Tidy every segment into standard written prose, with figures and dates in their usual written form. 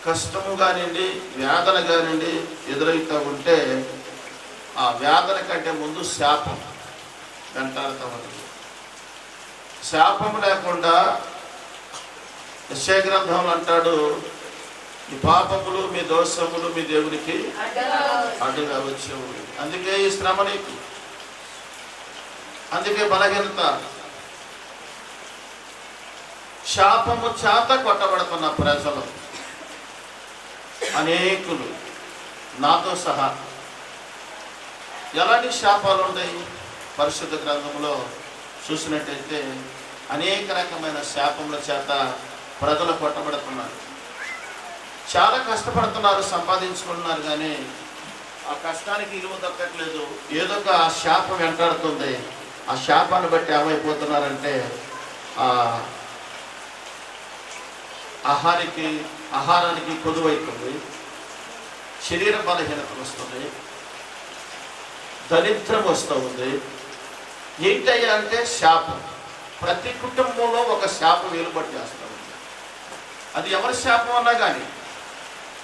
కష్టము కానివ్వండి, వేదన కానివ్వండి ఎదురవుతూ ఉంటే ఆ వేదన కంటే ముందు శాపం వెంటాడుతూ ఉంటుంది. శాపం లేకుండా యెషయా గ్రంథంలో అంటాడు, మీ పాపములు మీ దోషములు మీ దేవునికి అడ్డుగా వచ్చేవు. అందుకే ఈ శ్రమ నీకు, అందుకే బలహీనత. శాపము చేత కొట్టబడుతున్న ప్రజలు అనేకులు, నాతో సహా. ఎలాంటి శాపాలు ఉన్నాయి పరిశుద్ధ గ్రంథంలో చూసినట్టయితే అనేక రకమైన శాపముల చేత ప్రజలు కొట్టబడుతున్నారు. చాలా కష్టపడుతున్నారు, సంపాదించుకుంటున్నారు, కానీ ఆ కష్టానికి విలువ దక్కట్లేదు. ఏదో ఒక శాపం వెంటాడుతుంది. ఆ శాపాన్ని బట్టి ఏమైపోతున్నారంటే ఆహారానికి కొదువైతుంది, శరీర బలహీనత వస్తుంది, దరిద్రం వస్తూ ఉంది. ఏంటయ్యా అంటే శాపం. ప్రతి కుటుంబంలో ఒక శాపం వెలుబడి చేస్తూ ఉంది. అది ఎవరి శాపం అన్నా కానీ,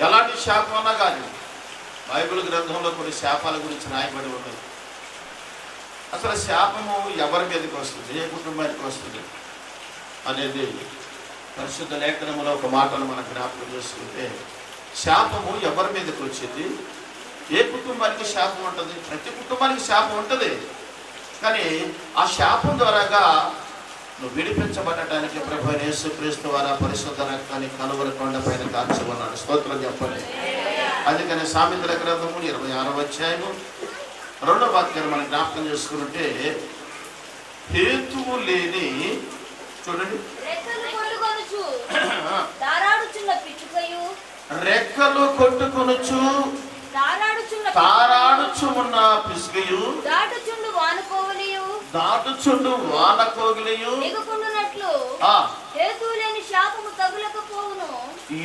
ఎలాంటి శాపం అన్నా కానీ, బైబిల్ గ్రంథంలో కొన్ని శాపాల గురించి రాయబడి ఉన్నది. అసలు శాపము ఎవరి మీదకి వస్తుంది, ఏ కుటుంబానికి వస్తుంది అనేది పరిశుద్ధ లేఖనంలో ఒక మాటను మనం జ్ఞాపకం చేసుకుంటే, శాపము ఎవరి మీదకి వచ్చేది, ఏ కుటుంబానికి శాపం ఉంటుంది? ప్రతి కుటుంబానికి శాపం ఉంటుంది. కానీ ఆ శాపం ద్వారాగా నువ్వు విడిపించబడటానికి ప్రభు యేసుక్రీస్తు వారి పరిశుద్ధ రక్తాన్ని కలువరి కొండ పైన కాల్చి ఉన్నాడు. స్తోత్రం చెప్పండి. అందుకని సామెతల గ్రంథము 26వ అధ్యాయము 2వ వాక్యాన్ని మనం జ్ఞాపకం చేసుకుంటే, హేతువు లేని, చూడండి, రెక్కలు కొట్టుకొనుచు తారాడుచు ఉన్న పిసుకయు దాటుచుండు వానకోగిలియు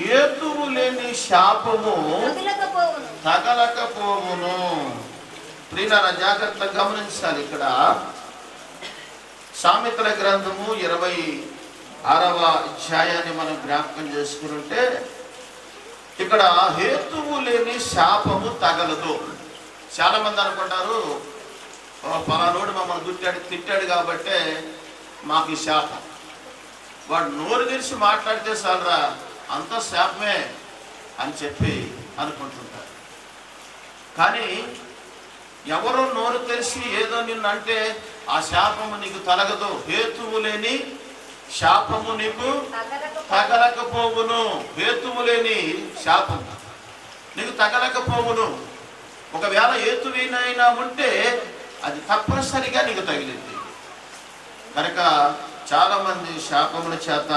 హేతువు లేని శాపము తగలకపోవును. ప్రియులారా, జాగ్రత్తగా గమనించాలి. ఇక్కడ సామెతల గ్రంథము 26వ అధ్యాయాన్ని మనం జ్ఞాపకం చేసుకుంటే, ఇక్కడ హేతువు లేని శాపము తగలదు. చాలా మంది అనుకుంటారు, పలానోడు మమ్మల్ని తిట్టాడు కాబట్టే మాకు ఈ శాపం. వాడు నోరు తెరిచి మాట్లాడితే చాలరా అంత శాపమే అని చెప్పి అనుకుంటుంటారు. కానీ ఎవరో నోరు తెరిచి ఏదో నిన్ను అంటే ఆ శాపము నీకు తలగదు. హేతువు లేని శాపము నీకు తగలకపోవును. హేతువు లేని శాపం నీకు తగలకపోవును. ఒకవేళ హేతువైనా ఉంటే అది తప్పనిసరిగా నీకు తగిలింది. కనుక చాలా మంది శాపముల చేత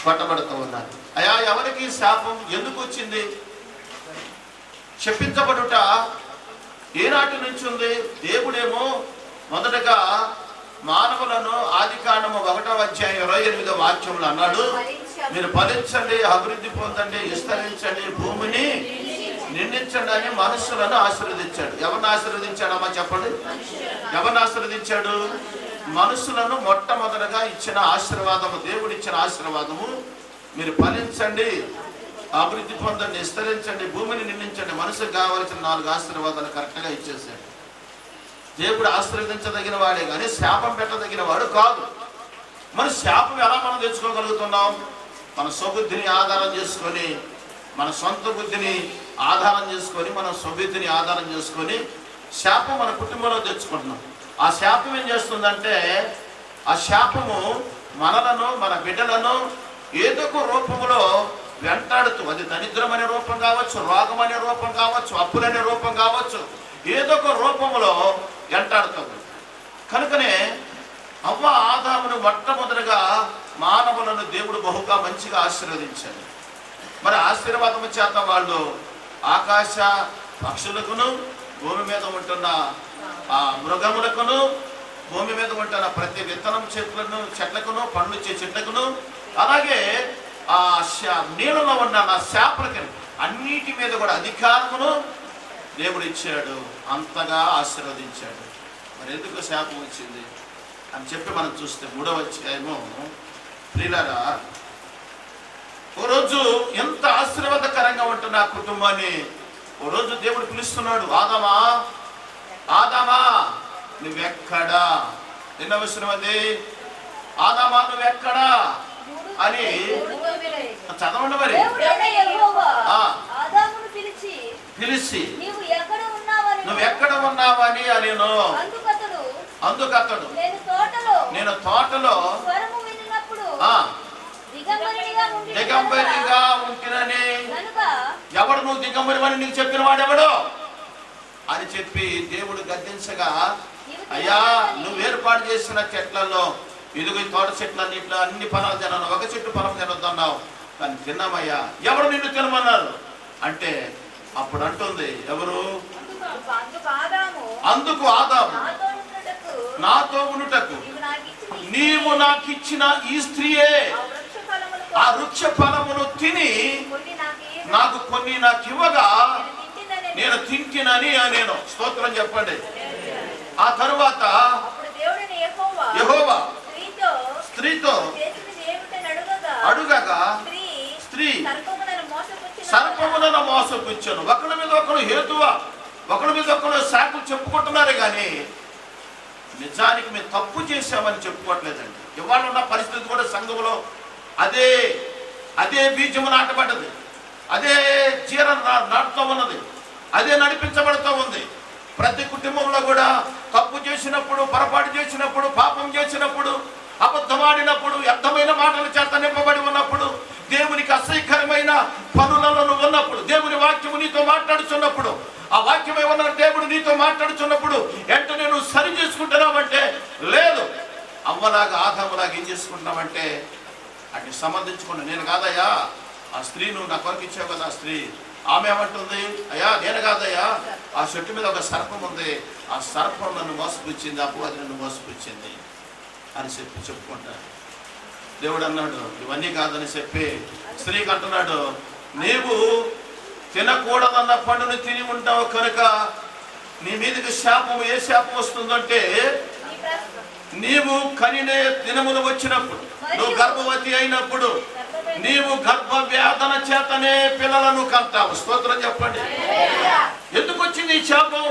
కొట్టబడుతూ ఉన్నారు. అయా, ఎవరికి శాపం ఎందుకు వచ్చింది? శపించబడుట ఏనాటి నుంచి ఉంది? దేవుడేమో మొదటగా మానవులను ఆదికాండము 1వ అధ్యాయం 28వ వాక్యంలో అన్నాడు, మీరు ఫలించండి, అభివృద్ధి పొందండి, విస్తరించండి, భూమిని నిండించండి అని మనుషులను ఆశీర్వదించాడు. ఎవరిని ఆశీర్వదించాడమ్మా చెప్పండి? ఎవరిని ఆశీర్వదించాడు? మనుషులను మొట్టమొదటిగా ఇచ్చిన ఆశీర్వాదము, దేవుడు ఇచ్చిన ఆశీర్వాదము, మీరు ఫలించండి, అభివృద్ధి పొందండి, విస్తరించండి, భూమిని నిండించండి. మనుషులకు కావాల్సిన 4 ఆశీర్వాదాలు కరెక్ట్గా ఇచ్చేసాడు. దేవుడు ఆశీర్వదించదగిన వాడే కానీ శాపం పెట్టదగిన వాడు కాదు. మరి శాపం ఎలా మనం తెచ్చుకోగలుగుతున్నాం? మన స్వబుద్ధిని ఆధారం చేసుకొని, మన సొంత బుద్ధిని ఆధారం చేసుకొని, మన స్వబుద్ధిని ఆధారం చేసుకొని శాపం మన కుటుంబంలో తెచ్చుకుంటున్నాం. ఆ శాపం ఏం చేస్తుందంటే, ఆ శాపము మనలను, మన బిడ్డలను ఏదో ఒక రూపంలో వెంటాడుతూ, అది దరిద్రం అనే రూపం కావచ్చు, రోగం అనే రూపం కావచ్చు, అప్పులనే రూపం కావచ్చు, ఏదో ఒక రూపంలో వెంటాడుతుంది. కనుకనే అవ్వ ఆదామును మొట్టమొదటిగా మానవులను దేవుడు బహుగా మంచిగా ఆశీర్వదించాడు. మరి ఆశీర్వాదము చేత వాళ్ళు ఆకాశ పక్షులకును, భూమి మీద ఉంటున్న మృగములకును, భూమి మీద ఉంటున్న ప్రతి విత్తనం చెట్లకును, పండ్లు చెట్లకును, అలాగే ఆ నీళ్ళలో ఉన్న శాపలకి అన్నిటి మీద కూడా అధికారమును దేవుడు ఇచ్చాడు. అంతగా ఆశీర్వదించాడు. మరి ఎందుకు శాపం వచ్చింది అని చెప్పి మనం చూస్తే 3వ అధ్యాయము, ప్రియులారా, ఓ రోజు ఎంత ఆశీర్వాదకరంగా ఉంటున్న ఆ కుటుంబాన్ని ఓ రోజు దేవుడు పిలుస్తున్నాడు, ఆదామా ఆదామా నువ్వెక్కడా? నిన్న విషయం అది, ఆదామా నువ్వెక్కడా అని చదవండి మరి. పిలిచి నువ్వు ఎక్కడ ఉన్నావని అనేను. అందుకతడు నేను తోటలో దిగంబరిగా ఉంటునని. ఎవడు నువ్వు దిగంబరి అని నీకు చెప్పిన వాడెవడు అని చెప్పి దేవుడు గద్దించగా, అయ్యా నువ్వు ఏర్పాటు చేసిన చెట్లలో ఇదిగో ఈ తోట చెట్లన్నింటిలో అన్ని ఫలాలు తిన్నాను, ఒక చెట్టు ఫలం తినొద్దన్నావు కానీ తిన్నామయ్యా. ఎవరు నిన్ను తినమన్నారు అంటే అప్పుడు అంటుంది ఎవరు? అందుకు ఆదాము నాతో ఉండుటకు నీవు నాకు ఇచ్చిన ఈ స్త్రీయే ఆ వృక్ష ఫలమును తిని నాకు కొన్ని నాకు ఇవ్వగా నేను తింటినని నేను. స్తోత్రం చెప్పండి. ఆ తరువాత యెహోవా స్త్రీతో అడుగగా స్త్రీ సర్పములను మోసపుచ్చాను. ఒకరి మీద ఒకరు హేతువా, ఒకరి మీద ఒకరు శాఖలు చెప్పుకుంటున్నారు కానీ నిజానికి మేము తప్పు చేశామని చెప్పుకోవట్లేదండి. ఇవాళ ఉన్న పరిస్థితి కూడా సంఘంలో అదే అదే బీజము నాటబడ్డది, అదే చీర నాటుతూ ఉన్నది, అదే నడిపించబడుతూ ఉంది. ప్రతి కుటుంబంలో కూడా తప్పు చేసినప్పుడు, పొరపాటు చేసినప్పుడు, పాపం చేసినప్పుడు, అబద్ధమాడినప్పుడు, వ్యర్థమైన మాటల చేత నింపబడి ఉన్నప్పుడు, దేవునికి అసహ్యకరమైన పనులలో ఉన్నప్పుడు, దేవుని వాక్యము నీతో మాట్లాడుతున్నప్పుడు, ఆ వాక్యం ఏమన్నా దేవుడు నీతో మాట్లాడుతున్నప్పుడు వెంటనే నువ్వు సరి చేసుకుంటున్నావంటే లేదు. అమ్మలాగా ఆదాములాగా ఏం చేసుకుంటున్నామంటే అటు సంబంధించుకున్నా. నేను కాదయ్యా ఆ స్త్రీ, నువ్వు నా కొరకు ఇచ్చావు కదా ఆ స్త్రీ. ఆమె ఏమంటుంది, అయ్యా నేను కాదయ్యా ఆ చెట్టు మీద ఒక సర్పం ఉంది, ఆ సర్పం నన్ను మోసపుచ్చింది, అపవాది నన్ను మోసపుచ్చింది అని చెప్పుకుంటారు. దేవుడు అన్నాడు ఇవన్నీ కాదని చెప్పి స్త్రీకి అంటున్నాడు, నీవు తినకూడదన్న పండుని తిని ఉంటావు కనుక నీ మీదకి శాపం. ఏ శాపం వస్తుందంటే నీవు కనినే దినములు వచ్చినప్పుడు, నువ్వు గర్భవతి అయినప్పుడు నీవు గర్భ వేదన చేతనే పిల్లలను కంటావు. స్తోత్రం చెప్పండి. ఎందుకు వచ్చింది ఈ శాపం?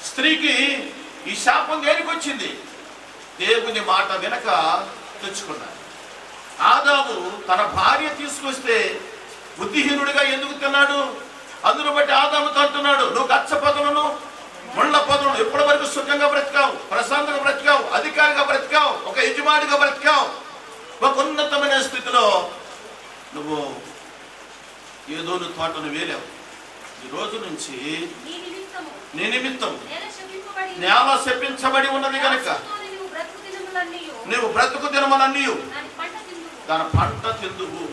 స్త్రీకి ఈ శాపం దేనికి వచ్చింది? దేవుని మాట వెనక తెచ్చుకున్నాడు. ఆదాము తన భార్య తీసుకొస్తే బుద్ధిహీనుడిగా ఎందుకు తిన్నాడు? అందును బట్టి ఆదాముతో అంటున్నాడు, నువ్వు గచ్చ పొదలను ముళ్ళ పొదలను ఇప్పటి వరకు సుఖంగా బ్రతికావు, ప్రశాంతంగా బ్రతికావు, అధికారిగా బ్రతికావు, ఒక యజమానిగా బ్రతికావు, ఒక ఉన్నతమైన స్థితిలో నువ్వు ఏదో తోటను వేలావు. ఈ రోజు నుంచి నీ నిమిత్తం నేల శపించబడి ఉన్నది కనుక నువ్వు బ్రతుకు దినములన్నీ దాని పంట తిందువు.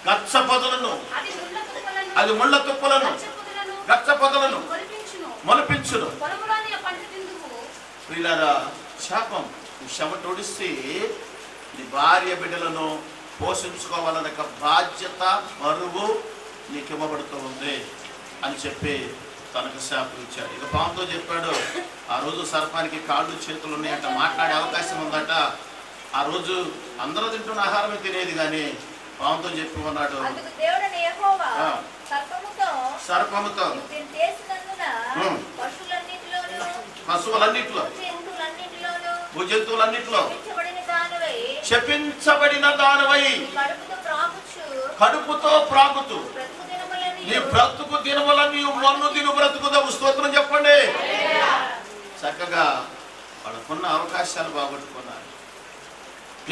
గచ్చ పొదలను, అది ముళ్ళ తుప్పలను, గచ్చ పొదలను మొలిపించును. ప్రియులారా, శాపం చెమటొడిసి నీ భార్య బిడ్డలను పోషించుకోవాలన్న బాధ్యత, బరువు నీకు ఇవ్వబడుతూ ఉంది అని చెప్పి తనకు శాపం ఇచ్చాడు. ఇక పాముతో చెప్పాడు, ఆ రోజు సర్పానికి కాళ్ళు చేతులు ఉన్నాయంట, మాట్లాడే అవకాశం ఉందట. ఆ రోజు అందరూ తింటున్న ఆహారమే తినేది కానీ పాముతో చెప్పి ఉన్నాడు, సర్పముతో పశువులన్నిట్లో భుజంతువులన్నిట్లో శపించబడిన దానివై కడుపుతో ప్రాగుతూ నీ బ్రతుకు దినములని మన్ను తిను బ్రతుకుదావు. స్తోత్రం చెప్పండి. చక్కగా వాళ్ళకున్న అవకాశాలు బాగొట్టుకున్నారు.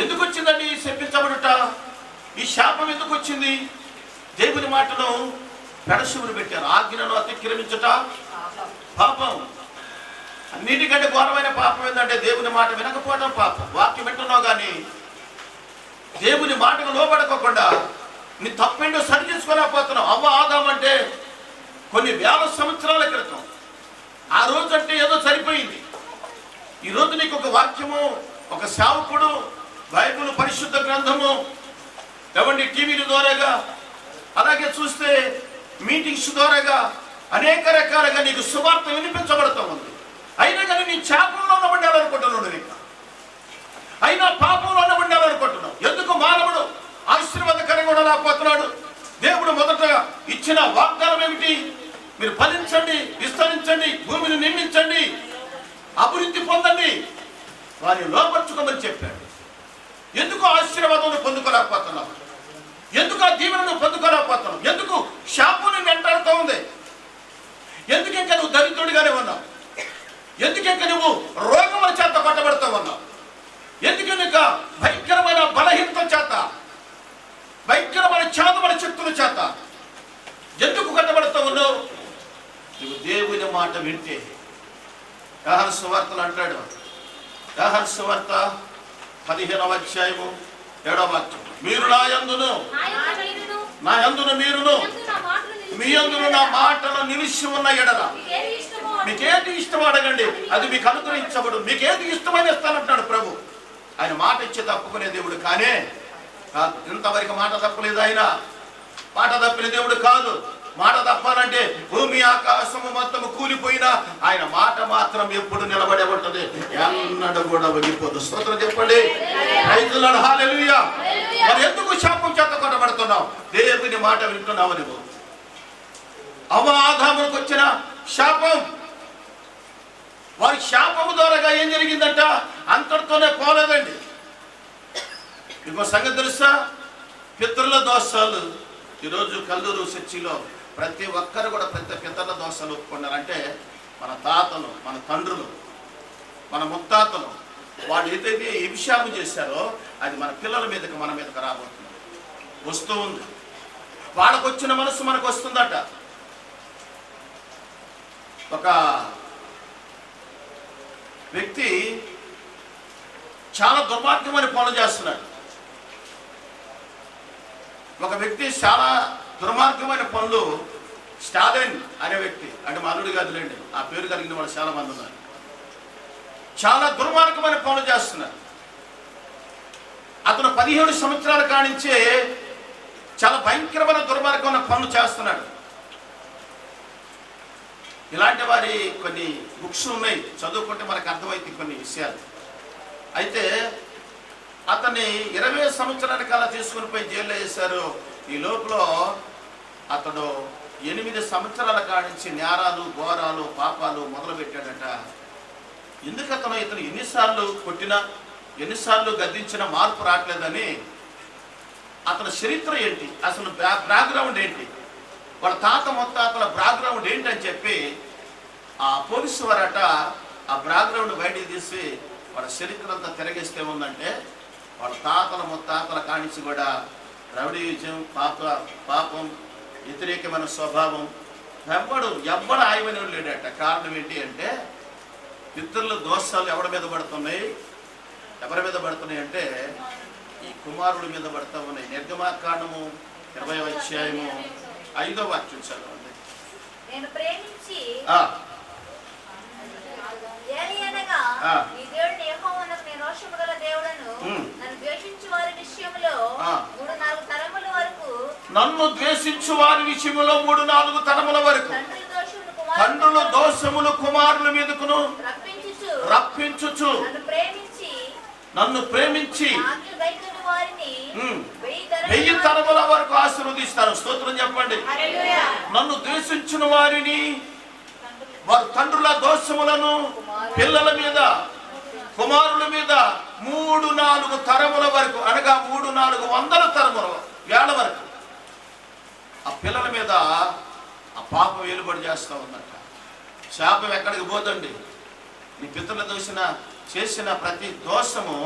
ఎందుకు వచ్చిందండి శపించబడుట? ఈ శాపం ఎందుకు వచ్చింది? దేవుని మాటను పెడశువులు పెట్టారు. ఆజ్ఞను అతిక్రమించుట పాపం. అన్నిటికంటే ఘోరమైన పాపం ఏంటంటే దేవుని మాట వినకపోవడం పాపం. వాక్యం వింటున్నావు కానీ దేవుని మాటకు లోబడకోకుండా నీ తప్పేంటో సరి చేసుకోలేకపోతున్నావు. అవ్వ ఆదాం అంటే కొన్ని వేల సంవత్సరాల క్రితం. ఆ రోజు అంటే ఏదో సరిపోయింది. ఈరోజు నీకు ఒక వాక్యము, ఒక సేవకుడు, బైబిల్ పరిశుద్ధ గ్రంథము, ఎవండి టీవీల ద్వారాగా, అలాగే చూస్తే మీటింగ్స్ ద్వారాగా అనేక రకాలుగా నీకు సువార్త వినిపించబడుతూ ఉంది. అయినా కానీ నీ శాపంలోనే ఉండాలనుకుంటున్నావు, ఇంకా అయినా పాపంలోనే ఉండాలనుకుంటున్నావు. ఎందుకు మానవుడు దేవుడు మొదట ఇచ్చిన వాగ్దానం ఏమిటి? మీరు ఫలించండి, విస్తరించండి, భూమిని నిండించండి, అభివృద్ధి పొందండి, వారిని లోపర్చుకోమని చెప్పాడు. ఎందుకు ఆశీర్వాదం పొందుకోలేకపోతున్నావు? ఎందుకు ఆ దీవెనను పొందుకోలేకపోతున్నావు? ఎందుకు శాపం వెంటాడుతూ ఉంది? ఎందుకింక నువ్వు దరిద్రుడిగానే ఉన్నావు? ఎందుకింక నువ్వు రోగముల చేత కొట్టబడుతూ ఉన్నావు? ఎందుకనిక భయంకరమైన బలహీనత చేత, భయంకరమైన చేతబడి శక్తుల చేత ఎందుకు కట్టబడుతూ ఉన్నావు? నువ్వు దేవుని మాట వింటే. యోహాను సువార్తలు అంటాడు, యోహాను సువార్త 15వ అధ్యాయము 7వ వాక్యం, మీరు నా యందును మీరును మీ యందును నా మాటలు నిలిచి ఉన్న ఎడల మీకేది ఇష్టమో అడగండి, అది మీకు అనుగ్రహించబడు. మీకేది ఇష్టమని ఇస్తానంటాడు ప్రభు. ఆయన మాట ఇచ్చి తప్పుకునే దేవుడు కానే కాదు. ఇంతవరకు మాట తప్పలేదు. ఆయన మాట తప్పిన దేవుడు కాదు. మాట తప్పాలంటే భూమి ఆకాశము మొత్తం కూలిపోయినా ఆయన మాట మాత్రం ఎప్పుడు నిలబడే ఉంటుంది, ఎన్నడూ కూడా వగిపోదు. స్తోత్రం చెప్పండి. హల్లెలూయా. మరి ఎందుకు శాపం చేత కొట్టబడుతున్నావు? దేవుని మాట వింటున్నావు నువ్వు. ఆదామునికి వచ్చిన శాపం, వారి శాపము ద్వారాగా ఏం జరిగిందంట? అంతటితోనే పోలేదండి. ఇంకో సంగతి తెలుసా? పితరుల దోషాలు. ఈరోజు కల్లూరు చర్చిలో ప్రతి ఒక్కరు కూడా ప్రతి పితరుల దోషాలు ఒప్పుకున్నారు. అంటే మన తాతలు, మన తండ్రులు, మన ముత్తాతలు వాళ్ళు ఏదైతే ఈ విషయాలు చేశారో అది మన పిల్లల మీదకి, మన మీదకి రాబోతుంది, వస్తూ ఉంది. వాళ్ళకు వచ్చిన మనసు మనకు వస్తుందట. ఒక వ్యక్తి చాలా దుర్మార్గమైన పనులు చేస్తున్నాడు. ఒక వ్యక్తి చాలా దుర్మార్గమైన పనులు, స్టాలిన్ అనే వ్యక్తి, అంటే మా అల్లుడు కాదులేండి, ఆ పేరు కలిగిన వాళ్ళు చాలా మంది ఉన్నారు. చాలా దుర్మార్గమైన పనులు చేస్తున్నారు. అతను 17 సంవత్సరాల కానించే చాలా భయంకరమైన దుర్మార్గమైన పనులు చేస్తున్నాడు. ఇలాంటి వారి కొన్ని బుక్స్ ఉన్నాయి, చదువుకుంటే మనకు అర్థమైతే కొన్ని విషయాలు. అయితే అతన్ని 20 సంవత్సరాల కాలం తీసుకుని పోయి జైల్లో వేశారు. ఈ లోపల అతడు 8 సంవత్సరాల కాడించి నేరాలు, ఘోరాలు, పాపాలు మొదలు పెట్టాడట. ఎందుకు ఇతను ఎన్నిసార్లు కొట్టినా, ఎన్నిసార్లు గద్దించినా మార్పు రావట్లేదని, అతని చరిత్ర ఏంటి, అసలు బ్యాక్గ్రౌండ్ ఏంటి, వాళ్ళ తాత ముత్తాతల బ్యాక్గ్రౌండ్ ఏంటి అని చెప్పి ఆ పోలీసు వారట ఆ బ్యాక్గ్రౌండ్ బయటికి తీసి వాళ్ళ చరిత్ర అంతా తిరగేస్తే ఉందంటే వాళ్ళ తాతల ముత్తాతల కానించి కూడా రౌడీయుజం, పాపం, వ్యతిరేకమైన స్వభావం, ఎవ్వడు ఆయమని లేడట. కారణం ఏంటి అంటే పితరుల దోషాలు ఎవరి మీద పడుతున్నాయి అంటే ఈ కుమారుడి మీద పడుతూ ఉన్నాయి. నిర్గమాకాండము 20వ అధ్యాయము 5వ వాక్యం చదవండి. నేను ప్రేమించి నన్ను ద్వేషించు వారి విషయంలో 3-4 తరముల వరకు తండ్రుల దోషములు కుమారుల మీదకును రప్పించుచు నన్ను ప్రేమించి 1000 తరముల వరకు ఆశీర్వదిస్తాను. స్తోత్రం చెప్పండి. నన్ను ద్వేషించిన వారిని, వారి తండ్రుల దోషములను పిల్లల మీద, కుమారుల మీద 3-4 తరముల వరకు, అనగా 300-400 తరముల వేళ వరకు ఆ పిల్లల మీద ఆ పాపం వెలుబడి చేస్తూ ఉందట. శాపం ఎక్కడికి పోదండి. నీ పితరుల చేసిన ప్రతి దోషము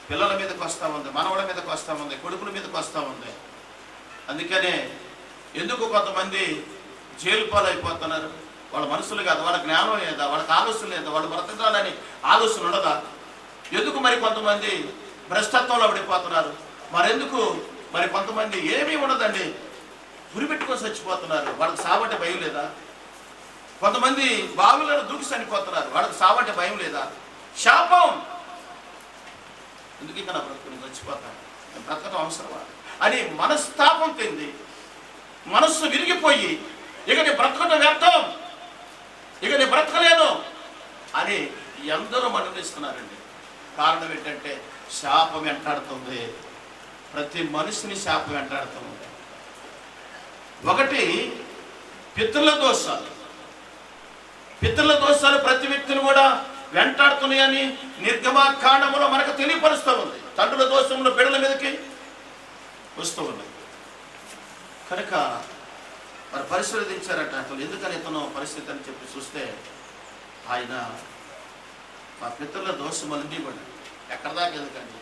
పిల్లల మీదకి వస్తూ ఉంది, మనవల మీదకి వస్తూ ఉంది, కొడుకుల మీదకి వస్తూ ఉంది. అందుకనే ఎందుకు కొంతమంది జైలు పాలైపోతున్నారు? వాళ్ళ మనసులు కాదు, వాళ్ళ జ్ఞానం లేదా, వాళ్ళకి ఆలోచన లేదా, వాళ్ళు బ్రతకాలని ఆలోచన ఉండదా? ఎందుకు మరి కొంతమంది భ్రష్టత్వంలో పడిపోతున్నారు? మరెందుకు మరి కొంతమంది ఏమీ ఉండదండి, గురిపెట్టుకొని చచ్చిపోతున్నారు? వాళ్ళకి సావంటే భయం లేదా? కొంతమంది బావులలో దూకి చనిపోతున్నారు, వాళ్ళకి సావంటే భయం లేదా? శాపం. ఎందుకు ఇంకా నా బ్రతుకుని చచ్చిపోతాను, నేను బ్రతకటం అవసరమా అని మనస్తాపం తింది, మనస్సు విరిగిపోయి ఇక నీ బ్రతకటం వ్యర్థం, ఇక నీ బ్రతకలేను అని ఎందరో మరణిస్తున్నారండి. కారణం ఏంటంటే శాపం వెంటాడుతుంది, ప్రతి మనిషిని శాపం వెంటాడుతుంది. ఒకటి పితరుల దోషాలు. పితరుల దోషాలు ప్రతి వ్యక్తిని కూడా వెంటాడుతున్నాయని నిర్గమాకాండములో మనకు తెలియపరుస్తూ ఉంది. తండ్రుల దోషంలో బిడ్డల మీదకి వస్తూ ఉన్నాయి కనుక మరి పరిశోధించారట. అసలు ఎందుకని ఇతను పరిస్థితి అని చెప్పి చూస్తే ఆయన మా పితరుల దోషములన్నీ కూడా ఎక్కడ దాకా ఎందుకండి.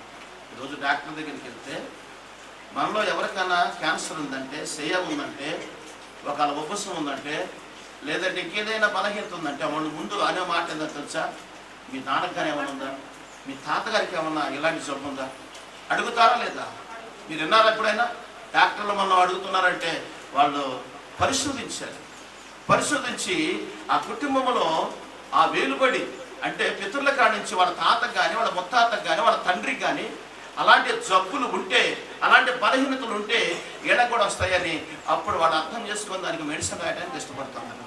ఈరోజు డాక్టర్ దగ్గరికి వెళ్తే మనలో ఎవరికైనా క్యాన్సర్ ఉందంటే, సేయ ఉందంటే, ఒకవేళ ఉబ్బసం ఉందంటే, లేదంటే ఇంకేదైనా బలహీనత ఉందంటే వాళ్ళు ముందు అనే మాట ఏంటో తెలుసా? మీ నాన్నగారు ఏమైనా ఉందా, మీ తాతగారికి ఏమన్నా ఇలాంటి జబ్బు ఉందా అడుగుతారా లేదా? మీరు విన్నారా ఎప్పుడైనా? డాక్టర్లు మనం అడుగుతున్నారంటే వాళ్ళు పరిశోధించి ఆ కుటుంబంలో ఆ వేలుబడి అంటే పితరుల కాడి నుంచి వాళ్ళ తాతకు కానీ, వాళ్ళ ముత్తాతకు కానీ, వాళ్ళ తండ్రికి కానీ అలాంటి జబ్బులు ఉంటే, అలాంటి బలహీనతలు ఉంటే ఈడ కూడా వస్తాయని అప్పుడు వాళ్ళు అర్థం చేసుకొని దానికి మెడిసిన్ రాయడానికి ఇష్టపడుతున్నారు.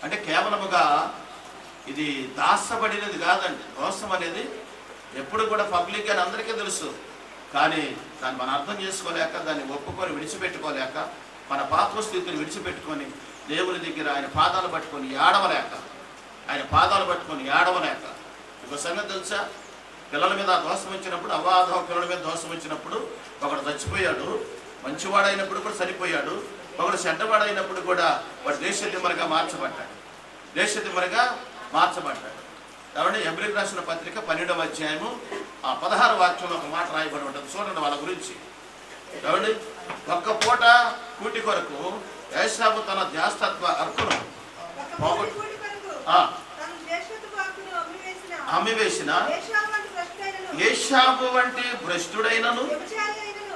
అంటే కేవలముగా ఇది దాసబడినది కాదండి. దోషం అనేది ఎప్పుడు కూడా పబ్లిక్ అని అందరికీ తెలుసు. కానీ దాన్ని మనం అర్థం చేసుకోలేక, దాన్ని ఒప్పుకొని విడిచిపెట్టుకోలేక, మన పాత స్థితిని విడిచిపెట్టుకొని దేవుని దగ్గర ఆయన పాదాలు పట్టుకొని ఏడవలేక ఒక సంగతి తెలుసా? పిల్లల మీద దోషం వచ్చినప్పుడు, అవాధం పిల్లల మీద దోషం వచ్చినప్పుడు ఒకడు చచ్చిపోయాడు. మంచివాడైనప్పుడు కూడా చనిపోయాడు. ఒకడు చెడ్డవాడైనప్పుడు కూడా వాడు దేశదిమ్మరిగా మార్చబడ్డాడు. కాబట్టి ఎబ్రిల్ రాసిన పత్రిక 12వ అధ్యాయము 16వ వాక్యంలో ఒక మాట రాయబడి ఉంటుంది. చూడండి వాళ్ళ గురించి. కాబట్టి ఒక్క పూట కూటి కొరకు ఏశావు తన జ్యేష్ఠత్వ హక్కును అమ్మివేసిన ఏశావు వంటి భ్రష్టుడైనను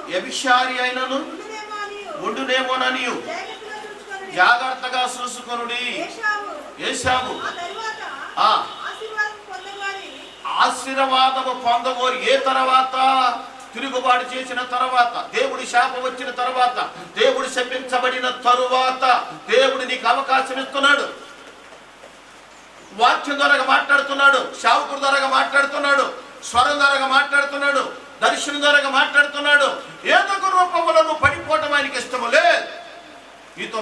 వ్యభిచారి అయినను ఉండునేమోనని జాగ్రత్తగా చూసుకొనుడి. ఏశావు ఆశీర్వాదము పొందగోరి ఏ తర్వాత? తిరుగుబాటు చేసిన తర్వాత, దేవుడి శాపం వచ్చిన తర్వాత, దేవుడు శపించబడిన తరువాత దేవుడు నీకు అవకాశం ఇస్తున్నాడు. వాక్యం ద్వారా మాట్లాడుతున్నాడు, శావకుడు ద్వారా మాట్లాడుతున్నాడు, స్వరం ద్వారా మాట్లాడుతున్నాడు, దర్శనం ద్వారా మాట్లాడుతున్నాడు. ఏదో ఒక రూపంలో నువ్వు పడిపోవటం ఆయనకి ఇష్టము లేదు. నీతో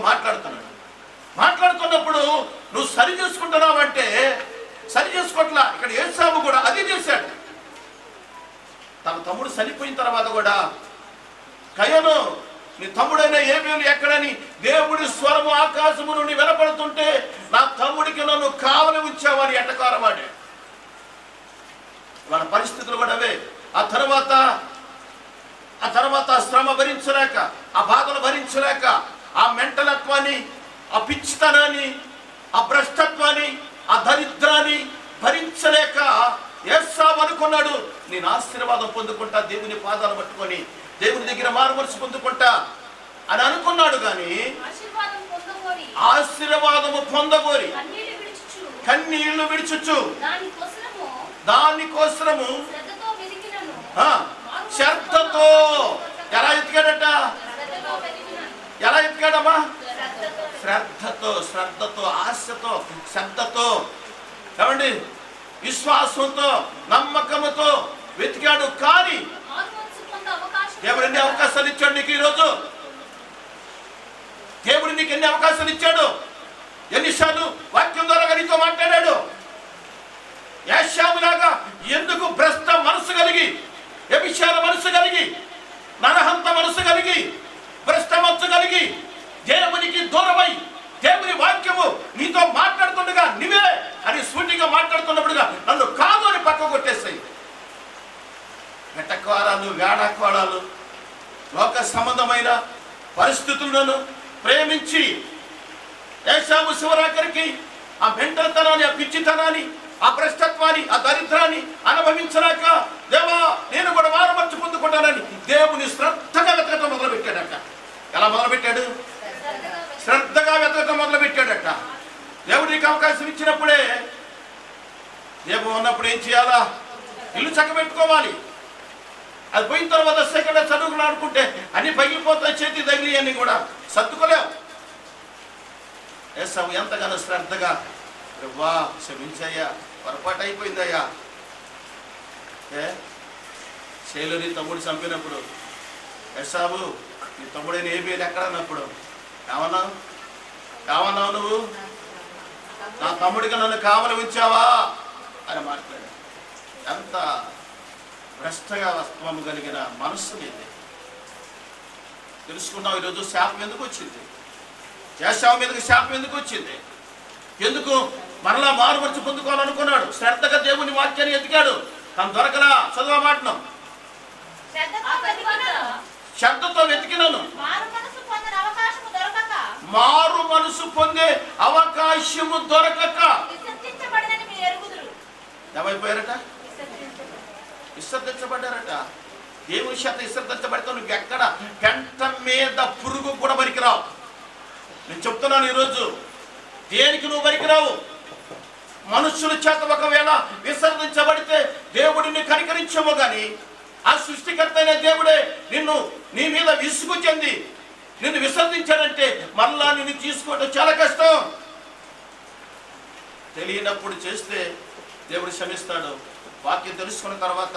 మాట్లాడుతున్నప్పుడు నువ్వు సరి చేసుకుంటున్నావంటే సరి చేసుకోవట్లా. ఇక్కడ ఏశావు కూడా అది చేశాడు. తన తమ్ముడు చనిపోయిన తర్వాత కూడా కయను నీ తమ్ముడైన ఏబేలు ఎక్కడని దేవుడి స్వరము ఆకాశము నుండి వినపడుతుంటే నా తమ్ముడికి నన్ను కావలి ఉంచావని ఎట్టకారమాడే. వాళ్ళ పరిస్థితులు కూడా అవే. ఆ తర్వాత శ్రమ భరించలేక, ఆ బాధలు భరించలేక, ఆ మెంటలత్వాన్ని, ఆ పిచ్చితనాన్ని, ఆ భ్రష్టత్వాన్ని, ఆ దరిద్రాన్ని భరించలేక ఏశావు అనుకున్నాడు, నేను ఆశీర్వాదం పొందుకుంటా, దేవుని పాదాలు పట్టుకొని దేవుని దగ్గర మారుమనసు పొందుకుంటా అని అనుకున్నాడు. కానీ ఆశీర్వాదము పొందగోరి కన్నీళ్లు విడిచుచు దానికోసము శ్రద్ధతో ఎలా ఎత్తికాడట? ఎలా ఎత్తికాడమ్మా? శ్రద్ధతో ఆశతో శ్రద్ధతో ఏమండి విశ్వాసంతో నమ్మకముతో వెతికాడు. కానీ దేవుడు ఎన్ని అవకాశాలు ఇచ్చాడు నీకు? ఈరోజు దేవుడు నీకు ఎన్ని అవకాశాలు ఇచ్చాడు? ఎన్నిసార్లు వాక్యం ద్వారా నీతో మాట్లాడాడు? ఏశావులాగా ఎందుకు భ్రష్ట మనసు కలిగి, వ్యభిచార మనసు కలిగి, నరహంత మనసు కలిగి, భ్రష్ట మనసు కలిగి, దేవునికి దూరమై దేవుని వాక్యము నీతో మాట్లాడుతుండగా నీవే అని సూటిగా మాట్లాడుతున్నప్పుడుగా నన్ను కాదు అని పక్క కొట్టేస్తాయి. వెటక్వారాలు, వేడక్వారాలు, లోక సంబంధమైన పరిస్థితులను ప్రేమించి ఏశావు శివరాకరికి ఆ మెంటల్తనాన్ని, ఆ పిచ్చితనాన్ని, ఆ భ్రష్టత్వాన్ని, ఆ దరిద్రాన్ని అనుభవించలేక దేవా నేను కూడా మారుమర్చి పొందుకుంటానని దేవుని శ్రద్ధగా వెతకటం మొదలుపెట్టాడట. ఎలా మొదలుపెట్టాడు? శ్రద్ధగా వెతకటం మొదలుపెట్టాడట. దేవుడికి అవకాశం ఇచ్చినప్పుడే, దేవుడు ఉన్నప్పుడు ఏం చేయాలా? ఇల్లు చక్కబెట్టుకోవాలి. అది పోయిన తర్వాత సెకండ్ చదువుకుని ఆడుకుంటే అన్ని పగిలిపోతాయి, చేతి తగిలి అన్ని కూడా సర్దుకోలేవు. ఏశావు ఎంతగానో శ్రద్ధగా, వా క్షమించయ్యా, పొరపాటు అయిపోయిందయ్యా. శైలుని తమ్ముడు చంపినప్పుడు ఏశావు నీ తమ్ముడైన ఏబేలు ఎక్కడ అన్నప్పుడు ఏమన్నావు నువ్వు? నా తమ్ముడికి నన్ను కావలి ఉంచావా అని మాట్లాడు. ఎంత భ్రష్టగా వస్త్వము కలిగిన మనస్సు ఇది. తెలుసుకున్నావు ఈరోజు శాపం ఎందుకు వచ్చింది? ఏశావు మీదకి శాపం ఎందుకు వచ్చింది? ఎందుకు? మరలా మారుమర్చి పొందుకోవాలనుకున్నాడు. శ్రద్ధగా దేవుని వాక్యాన్ని ఎతికాడు, కానీ దొరకలా. చదువు మాటను. శ్రద్ధతో వెతికినాను, మారు మనసు పొందే అవకాశము దొరకక ఏమైపోయారట? విసర్జించబడ్డారట. దేవుని చేత విసర్జించబడితే నువ్వు ఎక్కడ పెంట మీద పురుగు కూడా పనికిరావు. నేను చెప్తున్నాను ఈరోజు, దేనికి నువ్వు పనికిరావు. మనుషుల చేత ఒకవేళ విసర్జించబడితే దేవుడిని కనికరించము కానీ ఆ సృష్టికర్త అయిన దేవుడే నీ మీద విసుగు చెంది నిన్ను విసర్జించాడంటే మరలా నిన్ను తీసుకోవడం చాలా కష్టం. తెలియనప్పుడు చేస్తే దేవుడు క్షమిస్తాడు. వాక్యం తెలుసుకున్న తర్వాత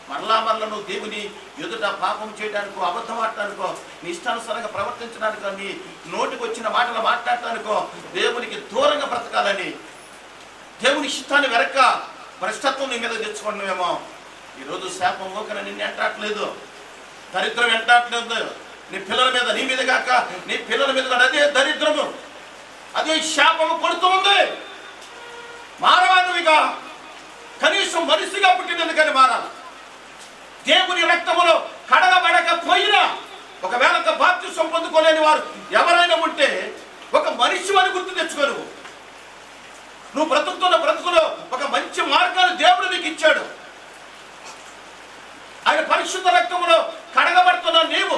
మరలా నువ్వు దేవుని ఎదుట పాపం చేయడానికో, అబద్ధం ఆడటానికో, నీ ఇష్టానుసారంగా ప్రవర్తించడానికో, నీ నోటికి వచ్చిన మాటలు మాట్లాడటానికో, దేవునికి దూరంగా బ్రతకాలని దేవుని ఇష్టాన్ని వెనక భ్రష్టత్వం నీ మీద తెచ్చుకున్నామేమో. ఈరోజు శాపం ఓకన నిన్ను ఎంటాట్లేదు, దరిద్రం ఎంటాట్లేదు. నీ పిల్లల మీద, నీ మీద కాక నీ పిల్లల మీద అదే దరిద్రము, అదే శాపము పడుతూ ఉంది. మారవానువిగా కనీసం మనిషిగా పుట్టినందుకని మారాలి. దేవుని రక్తములో కడగబడకపోయినా, ఒకవేళ బాప్తిసం పొందుకోలేని వారు ఎవరైనా ఉంటే ఒక మనిషి అని గుర్తు తెచ్చుకోను. నువ్వు బ్రతుకుతున్న బ్రతుకులో ఒక మంచి మార్గాన్ని దేవుడు నీకు ఇచ్చాడు. ఆయన పరిశుద్ధ రక్తములో కడగబడుతున్న నీవు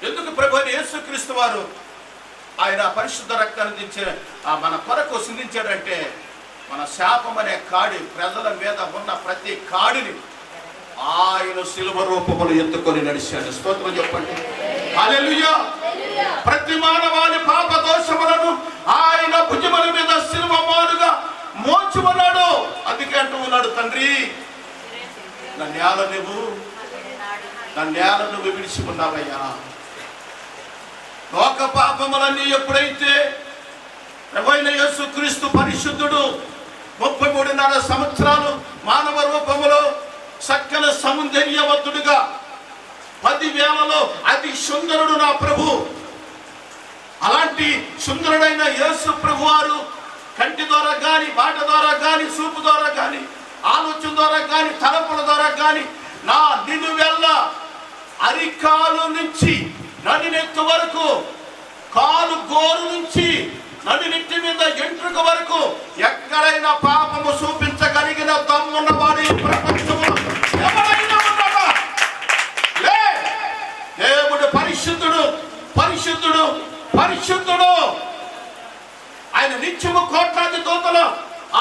ఎందుకు ప్రభు యేసుక్రీస్తు వారు ఆయన పరిశుద్ధ రక్తాన్ని దించే మన కొరకు సిందించాడంటే, మన శాపం అనే కాడి, ప్రజల మీద ఉన్న ప్రతి కాడిని ఆయన శిలువ రూపములు ఎత్తుకొని నడిచాడు. స్తోత్రం చెప్పండి. హల్లెలూయా. ప్రతి మానవాని పాప దోషములను ఆయన భుజముల మీద శిలువ మారుగా మోచుమన్నాడు. అందుకే అంటూ ఉన్నాడు, తండ్రి నా నేల నువ్వు విడిచికున్నావయ్యా. లోక పాపములన్నీ ఎప్పుడైతే ప్రభువైన యేసుక్రీస్తు పరిశుద్ధుడు 33.5 సంవత్సరాలు మానవ రూపములో చక్కని సౌందర్యవంతుడుగా 10,000లో అతి సుందరుడు నా ప్రభు. అలాంటి సుందరుడైన యేసు ప్రభు వారు కంటి ద్వారా కానీ, మాట ద్వారా కానీ, చూపు ద్వారా కానీ, ఆలోచన ద్వారా కానీ, తలపుల ద్వారా కానీ నా నిలువెల్ల అరికాలు నుంచి నడినెత్తి వరకు, కాలు గోరు నుంచి నడినెత్తి మీద ఎంట్రుక వరకు ఎక్కడైనా పాపము చూపించగలిగిన దమ్మున్న వాడి ప్రపంచంలో ఎవరైనా ఉన్నాడా? లే. దేవుడు పరిశుద్ధుడు, పరిశుద్ధుడు, పరిశుద్ధుడు. ఆయన నిత్యము కోట్లాది దూతల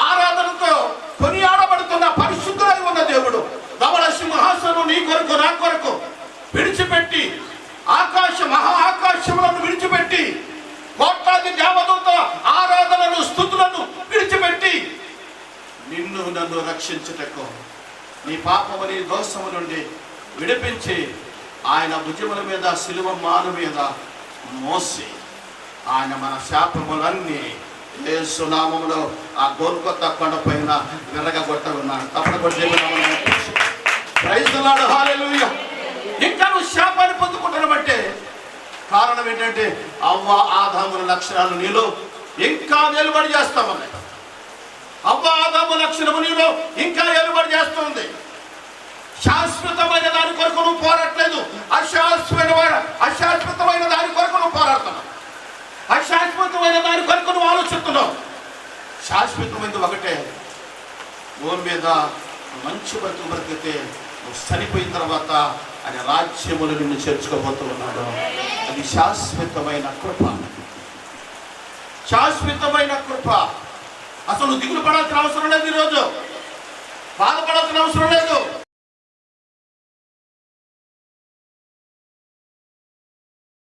ఆరాధనతో కొనియాడబడుతున్న పరిశుద్ధుడై ఉన్న దేవుడు. ధవళ సింహాసనం నీ కొరకు, నా కొరకు విడిచిపెట్టి, మహా ఆకాశములను విడిచిపెట్టి, కోట్లాది దేవదూతల ఆరాధనను, స్తుతులను విడిచిపెట్టి నిన్ను నన్ను రక్షించుటకు, నీ పాపము, నీ దోషము నుండి విడిపించి ఆయన భుజముల మీద, శిలువ మాను మీద మోసి ఆయన మన శాపములన్నీ యేసు నామములో ఆ గోల్కొత్త కొండ పైన విరగొట్ట ఉన్నాడు. తప్పకుండా ప్రైజ్ ది లార్డ్. హల్లెలూయా. ఇంకా నువ్వు శాపాన్ని పొందుకుంటున్నావంటే కారణం ఏంటంటే అవ్వ ఆదాముల లక్షణాలు నీలో ఇంకా వెలువడి చేస్తా ఉన్నాయి. అవ్వ ఆదాము లక్షణము నీలో ఇంకా వెలువడి చేస్తుంది. శాశ్వతమైన దాని కొరకు నువ్వు పోరాడలేదు, అశాశ్వతమైన దాని కొరకు నువ్వు పోరాడుతున్నావు. అశాశ్వతమైన దాని కొరకు నువ్వు ఆలోచిస్తున్నావు. శాశ్వతమైనది ఒకటే, భూమి మీద మంచి బతుకు బ్రతికితే నువ్వు చనిపోయిన తర్వాత ఆయన రాజ్యములు నిన్ను చేర్చుకోబోతూ ఉన్నాడు. అది శాశ్వతమైన కృప, శాశ్వతమైన కృప. అసలు దిగులు పడాల్సిన అవసరం లేదు, ఈరోజు బాధపడాల్సిన అవసరం లేదు.